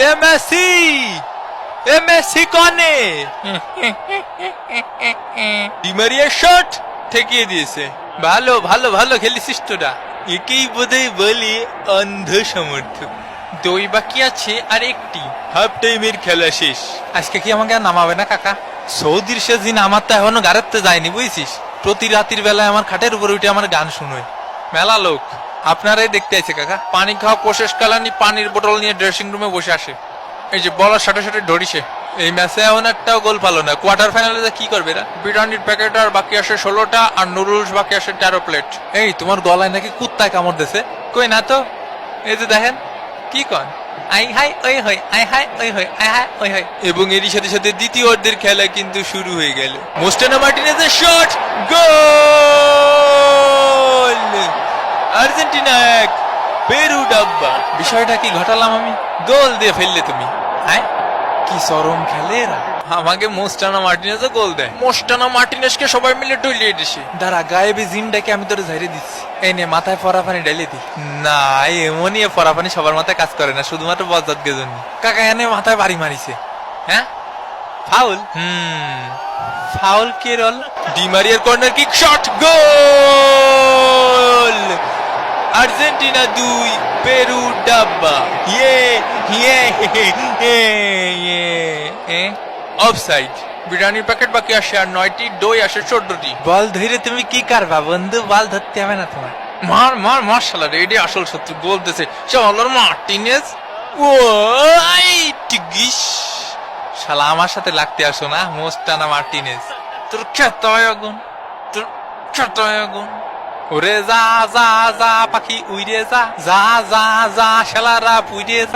এ Messi, এ Messi কনে Di Maria shot ঠেকিয়ে দিয়েছে। ভালো ভালো ভালো খেলেছিস তোরা। একেই বোধহয় বলি অন্ধ সমর্থক। দুই বাকি আছে আর একটি, হাফ টাইমের খেলা শেষ। আজকে কি আমাকে আর নামাবে না কাকা? সৌদির সেদিন আমার তো এখনো গাড়াতে যায়নি বুঝছিস। প্রতি রাতের বেলায় আমার খাটের উপর উঠে আমার গান শুনোয়। মেলা লোক আপনারাই দেখতে আছে কাকা। পানি খাওয়া কোশেষ কালানি পানির বোতল নিয়ে ড্রেসিং রুমে বসে আসে। এই যে বলার সাথে সাথে ধরিছে। এই ম্যাচে এমন একটাও গোল পালো না। কোয়ার্টার ফাইনালে কি করবে এরা? বিরিয়ানির প্যাকেট আর বাকি আসে 16টা, আর নুডলস বাকি আসে 13 প্লেট। এই তোমার গলায় নাকি কুত্তায় কামড় দিছে? কই না তো। এই যে দেখেন কি কন, আই হাই ওই হই, আই হাই ওই হই, আই হাই ওই হই। এবং এরই সাথে সাথে দ্বিতীয় অর্ধের খেলা কিন্তু শুরু হয়ে গেল। মোস্টানো মার্টিনেজের শট, গোল! আর্জেন্টিনা 1, পেরু ডাব্বা। বিষয়টা কি ঘটালাম আমি? গোল দিয়ে ফেললে তুমি। হ্যাঁ, কি চরম খেলে এরা। আমাকে মোস্টানো মার্টিনেজও গোল দেয়। মোস্টানো মার্টিনেজকে সবাই মিলে ডলিয়ে দিছে। দাঁড়া, গায়েবি জিনটাকে আমি তোর ঝাড়িয়ে দিচ্ছি। এই নে মাথায় ফরা পানি ঢালিয়ে দি। না, এমনই ফরা পানি সবার মাথায় কাজ করে না, শুধুমাত্র বজ্জাতকে জন্য। কাকা এনে মাথায় বাড়ি মারিছে। হ্যাঁ, ফাউল। ফাউল কেরল। ডি মারিয়ার corner kick shot, goal! Argentina 2, Peru ডাব্বা। ইয়ে ইয়ে ইয়ে। অফসাইড। বিরিয়ানির প্যাকেট বাকি আসে আর 9টি, দই আসে 14টি। বল ধরে তুমি কি করবা বন্ধু? বল ধরতে হবে না তোমার। মার মার মার শালা রে, এটাই আসল শত্রু বলতেছে। চলো মার্টিনেজ। ও টিগিস, শালা আমার সাথে লাগতে আসো না মোস্টানা মার্টিনেজ। তোর খেতে হয় আগুন, তোর খেতে হয় আগুন। ওরে যা যা যা পাখি উইরে যা, যা যা যা শালারা পুইরে যা।